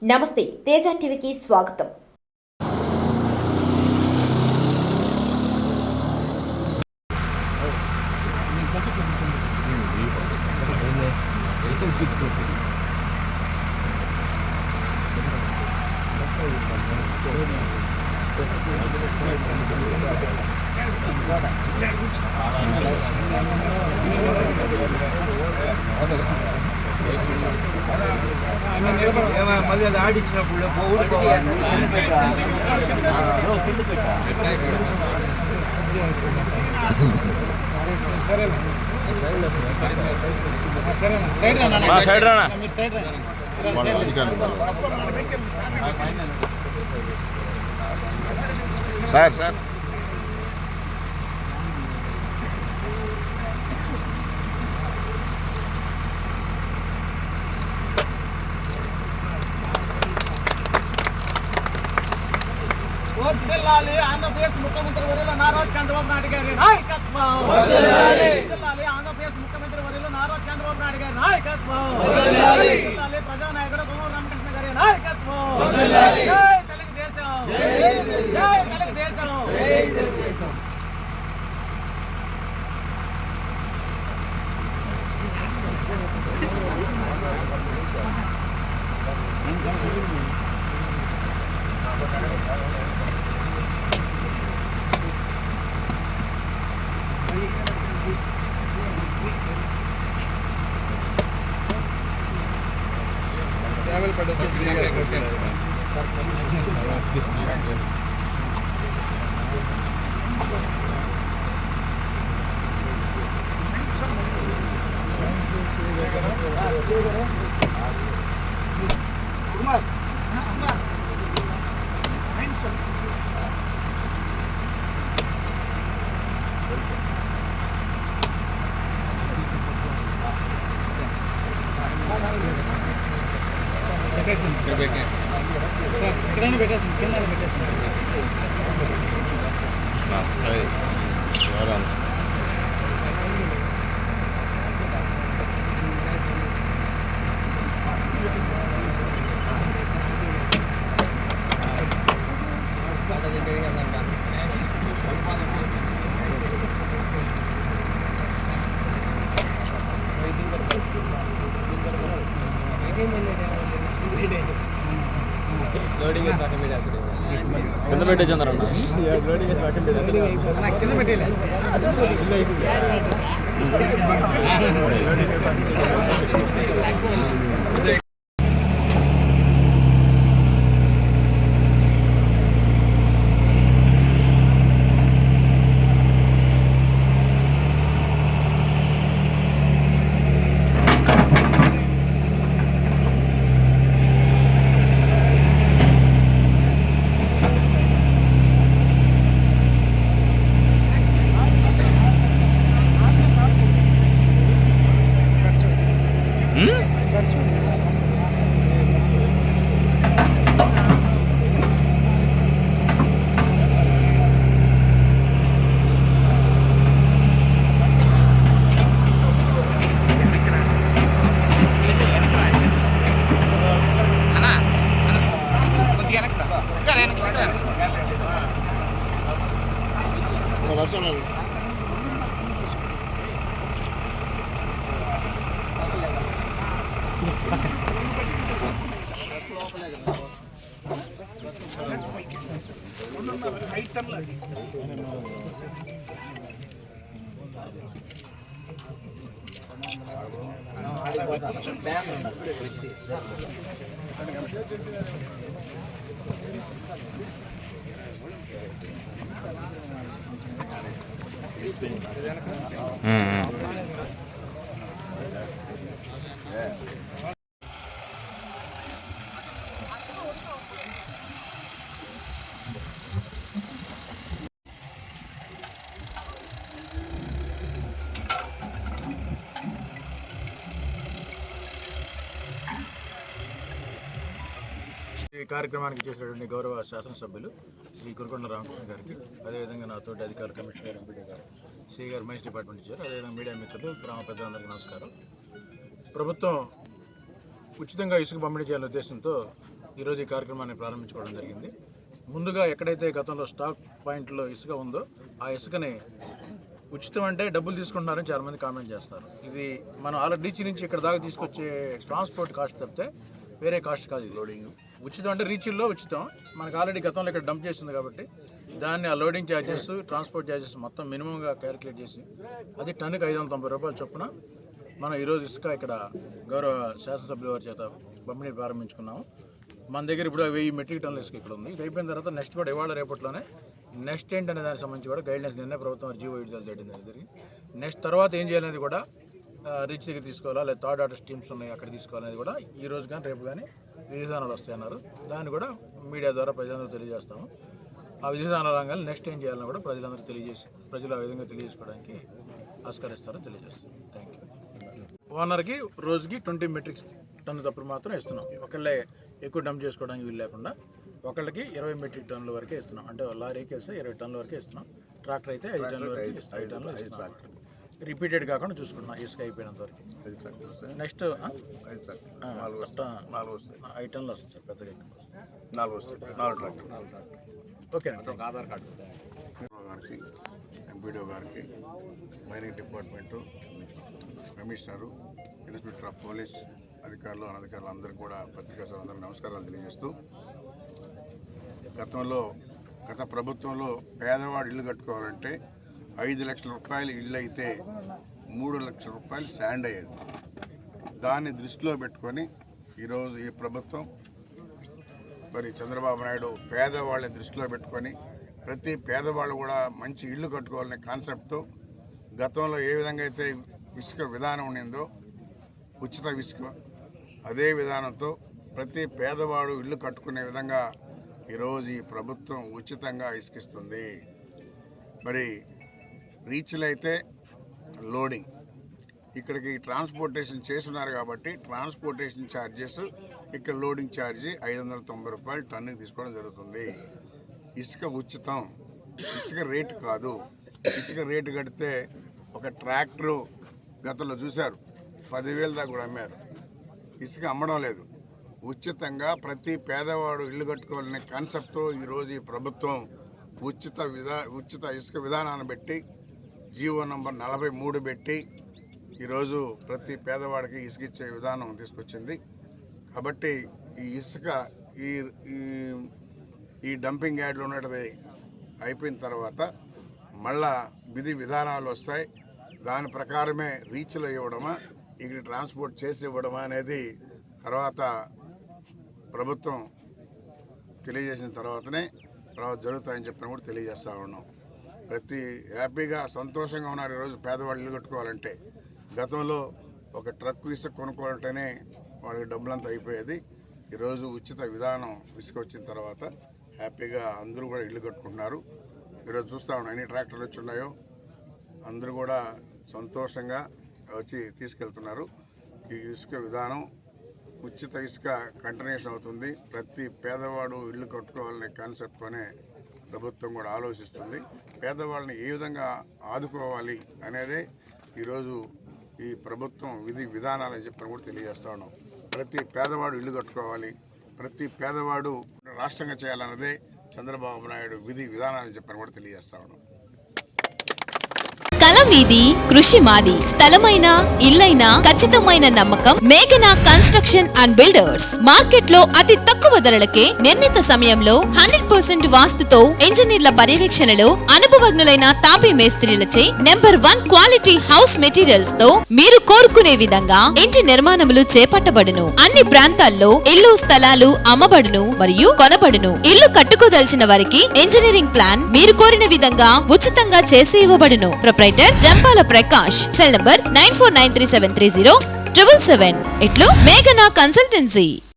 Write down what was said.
నమస్తే, తేజ టీవీకి స్వాగతం. మళ్ళీ అది ఆడిచ్చినప్పుడు సైడ్ రానా సార్ సార్ ఆంధ్రప్రదేశ్ ముఖ్యమంత్రి వర్యులు నారా చంద్రబాబు నాయుడు గారి నాయకత్వం. ఆంధ్రప్రదేశ్ ముఖ్యమంత్రి వర్యులు నారా చంద్రబాబు నాయుడు గారి నాయకత్వం. ప్రజానాయకుడు కుమార్ రామకృష్ణ గారి నాయకత్వం. జై తెలుగుదేశం, జై తెలుగుదేశం. సేవలు పడేసి కుమార్ ఎక్కడైనా పెట్టేసింది, కింద పెట్టేసింది. కింద పెట్టే చంద్రన్న కింద పెట్టేలే ఈ కార్యక్రమానికి చేసినటువంటి గౌరవ శాసనసభ్యులు శ్రీ కురుకొండ రామకృష్ణ గారికి, అదేవిధంగా నాతోటి అధికార కమిషనర్ ఎంపీడీ గారు, సి గారు మైన్స్ డిపార్ట్మెంట్ ఇచ్చారు, అదేవిధంగా మీడియా మిత్రులు, గ్రామ పెద్దలందరికీ నమస్కారం. ప్రభుత్వం ఉచితంగా ఇసుక పంపిణీ చేయాలనే ఉద్దేశంతో ఈరోజు ఈ కార్యక్రమాన్ని ప్రారంభించుకోవడం జరిగింది. ముందుగా ఎక్కడైతే గతంలో స్టాక్ పాయింట్లో ఇసుక ఉందో ఆ ఇసుకని ఉచితం అంటే డబ్బులు తీసుకుంటున్నారని చాలామంది కామెంట్ చేస్తారు. ఇది మనం ఆల్రెడీ రీచ్ నుంచి ఇక్కడ దాకా తీసుకొచ్చే ట్రాన్స్పోర్ట్ కాస్ట్ తప్పితే వేరే కాస్ట్ కాదు. ఇది లోడింగ్ ఉచితం అంటే రీచ్ల్లో ఉచితం. మనకు ఆల్రెడీ గతంలో ఇక్కడ డంప్ చేసింది కాబట్టి దాన్ని ఆ లోడింగ్ ఛార్జెస్, ట్రాన్స్పోర్ట్ ఛార్జెస్ మొత్తం మినిమంగా క్యాలిక్యులేట్ చేసి అది టన్నుకి 590 రూపాయలు చొప్పున మనం ఈరోజు ఇసుక ఇక్కడ గౌరవ శాసనసభ్యుల వారి చేత పంపిణీ ప్రారంభించుకున్నాము. మన దగ్గర ఇప్పుడు 1000 మెట్రిక్ టన్నుల ఇసుక ఇక్కడ ఉంది. ఇది అయిపోయిన తర్వాత నెక్స్ట్ కూడా ఇవాళ రేపట్లోనే నెక్స్ట్ ఏంటనే దానికి సంబంధించి కూడా గైడ్లైన్స్ నిన్నే ప్రభుత్వం జీవో విడుదల చేయడం జరిగింది. నెక్స్ట్ తర్వాత ఏం చేయాలనేది కూడా రీచ్ దగ్గర తీసుకోవాలా, లేదా థర్డ్ ఆర్డర్ స్ట్రీమ్స్ ఉన్నాయి అక్కడ తీసుకోవాలనేది కూడా ఈ రోజు కానీ రేపు కానీ విధానాలు వస్తాయన్నారు. దాన్ని కూడా మీడియా ద్వారా ప్రజలందరూ తెలియజేస్తాము. ఆ విధానాల రంగాన్ని నెక్స్ట్ ఏం చేయాలని కూడా ప్రజలందరూ తెలియజేసి ప్రజలు ఆ విధంగా తెలియజేసుకోవడానికి ఆస్కరిస్తారో తెలియజేస్తాం. Thank you. ఓనర్కి రోజుకి 20 మెట్రిక్ టన్ను తప్పుడు మాత్రం ఇస్తున్నాం. ఒకళ్ళే ఎక్కువ డంప్ చేసుకోవడానికి వీలు లేకుండా ఒకళ్ళకి 20 మెట్రిక్ టన్నుల వరకే ఇస్తున్నాం. అంటే లారీకి వేస్తే 20 టన్నుల వరకే ఇస్తున్నాం. ట్రాక్టర్ అయితే 5 టన్నుల వరకు 5 టన్నులు ఇస్తున్నాం. రిపీటెడ్ కాకుండా చూసుకుంటున్నాం ఇసుక అయిపోయినంత వరకు. నెక్స్ట్ 5 టన్నులు వస్తుంది పెద్దగా. 4 వస్తాయి. 4 ట్రాక్టర్. ఓకే. ఆధార్ కార్డు గారికి, ఎంపీడీఓ గారికి, mining department, commissioner, inspector of police అధికారులు, అనధికారులు అందరికీ కూడా పత్రికా సోదరులకు నమస్కారాలు తెలియజేస్తూ, గత ప్రభుత్వంలో పేదవాడు ఇల్లు కట్టుకోవాలంటే 5 లక్షల రూపాయలు ఇల్లు అయితే 3 లక్షల రూపాయలు శాండ్ అయ్యేది. దాన్ని దృష్టిలో పెట్టుకొని ఈరోజు ఈ ప్రభుత్వం మరి చంద్రబాబు నాయుడు పేదవాళ్ళని దృష్టిలో పెట్టుకొని ప్రతి పేదవాళ్ళు కూడా మంచి ఇల్లు కట్టుకోవాలనే కాన్సెప్ట్తో గతంలో ఏ విధంగా అయితే ఇసుక విధానం ఉండిందో ఉచిత ఇసుక అదే విధానంతో ప్రతి పేదవాడు ఇల్లు కట్టుకునే విధంగా ఈరోజు ఈ ప్రభుత్వం ఉచితంగా ఇసుకిస్తుంది. మరి రీచ్లు అయితే లోడింగ్, ఇక్కడికి ట్రాన్స్పోర్టేషన్ చేస్తున్నారు కాబట్టి ట్రాన్స్పోర్టేషన్ ఛార్జెస్, ఇక్కడ లోడింగ్ ఛార్జీ 590 రూపాయలు టన్నుకి తీసుకోవడం జరుగుతుంది. ఇసుక ఉచితం, ఇసుక రేటు కాదు. ఇసుక రేటు కడితే ఒక ట్రాక్టరు గతంలో చూశారు 10,000 దాకా కూడా అమ్మారు. ఇసుక అమ్మడం లేదు. ఉచితంగా ప్రతి పేదవాడు ఇల్లు కట్టుకోవాలనే కాన్సెప్ట్తో ఈరోజు ఈ ప్రభుత్వం ఉచిత ఇసుక విధానాన్ని పెట్టి జీవో నంబర్ 43 పెట్టి ఈరోజు ప్రతి పేదవాడికి ఇసుక ఇచ్చే విధానం తీసుకొచ్చింది. కాబట్టి ఈ ఇసుక ఈ డంపింగ్ యార్డ్లు ఉన్నది అయిపోయిన తర్వాత మళ్ళా విధి విధానాలు వస్తాయి. దాని ప్రకారమే రీచ్లో ఇవ్వడమా, ఇక్కడ ట్రాన్స్పోర్ట్ చేసి ఇవ్వడమా అనేది తర్వాత ప్రభుత్వం తెలియజేసిన తర్వాతనే జరుగుతాయని చెప్పిన కూడా తెలియజేస్తూ ఉన్నాం. ప్రతి హ్యాపీగా సంతోషంగా ఉన్నారు ఈరోజు పేదవాళ్ళు ఇల్లు కట్టుకోవాలంటే. గతంలో ఒక ట్రక్ ఇసుక కొనుక్కోవాలంటేనే వాళ్ళకి డబ్బులంతా అయిపోయేది. ఈరోజు ఉచిత విధానం ఇసుక వచ్చిన తర్వాత హ్యాపీగా అందరూ కూడా ఇల్లు కట్టుకుంటున్నారు. ఈరోజు చూస్తూ ఉన్నాం ఎన్ని ట్రాక్టర్లు వచ్చి ఉన్నాయో, అందరూ కూడా సంతోషంగా వచ్చి తీసుకెళ్తున్నారు. ఈ ఇసుక విధానం ఉచిత ఇసుక కంటిన్యూషన్ అవుతుంది. ప్రతి పేదవాడు ఇల్లు కట్టుకోవాలనే కాన్సెప్ట్తోనే ప్రభుత్వం కూడా ఆలోచిస్తుంది. పేదవాళ్ళని ఏ విధంగా ఆదుకోవాలి అనేదే ఈరోజు ఈ ప్రభుత్వం విధి విధానాలని చెప్పని కూడా తెలియజేస్తూ ఉన్నాం. ప్రతి పేదవాడు ఇల్లు కట్టుకోవాలి, ప్రతి పేదవాడు రాష్ట్రంగా చేయాలన్నదే చంద్రబాబు నాయుడు విధి విధానాలని చెప్పని కూడా తెలియజేస్తూ ఉన్నాం. కళ మీది, కృషి మాది. స్థలమైన, ఇల్లైనా ఖచ్చితమైన నమ్మకం మేఘనా కన్స్ట్రక్షన్ అండ్ బిల్డర్స్. మార్కెట్ లో అతి తక్కువ ధరలకే నిర్ణీత సమయంలో 100% వాస్తుతో ఇంజనీర్ల పర్యవేక్షణలో అనుభవజ్ఞులైన తాపీ మేస్త్రీలచే నెంబర్ 1 క్వాలిటీ హౌస్ మెటీరియల్స్ తో మీరు కోరుకునే విధంగా ఇంటి నిర్మాణములు చేపట్టబడును. అన్ని ప్రాంతాల్లో ఇల్లు స్థలాలు అమ్మబడును మరియు కొనబడును. ఇల్లు కట్టుకోదలిచిన వారికి ఇంజనీరింగ్ ప్లాన్ మీరు కోరిన విధంగా ఉచితంగా చేసి ఇవ్వబడును. Proprietor Jampala Prakash. Cell number 9493730777. ఇట్లు మేఘనా కన్సల్టెన్సీ.